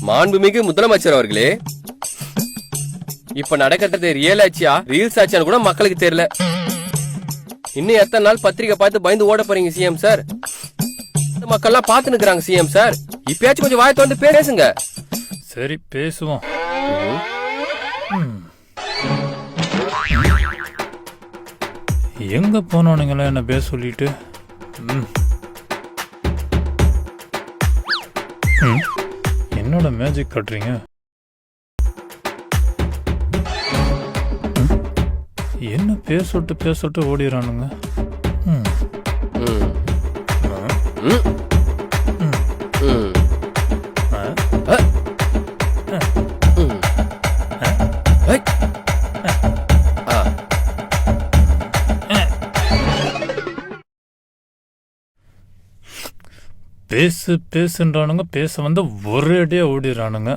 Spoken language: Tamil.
மாண்புமிகு முதலமைச்சர் அவர்களே, இப்ப நடக்கிறது ரியல் ஆச்சியா ரீல்ஸ் ஆச்சியான்னு கூட மக்களுக்கு தெரியல. இன்னும் எத்தனை நாள் பத்திரிகை பார்த்து பயந்து ஓட போறீங்க சிஎம் சார்? மக்கள்லாம் பார்த்து நிக்கிறாங்க சிஎம் சார். இப்பயாச்சும் கொஞ்சம் வாய் திறந்து பேசுங்க. சரி பேசுவோம். எங்க போனோனுங்களா என்ன பேச சொல்லிட்டு? என்னோட மேஜிக் கட்டுறீங்க? என்ன பேசட்டு ஓடிறானுங்க. பேசுன்றானுங்க, பேச வந்து ஒரே அடியா ஓடிறானுங்க.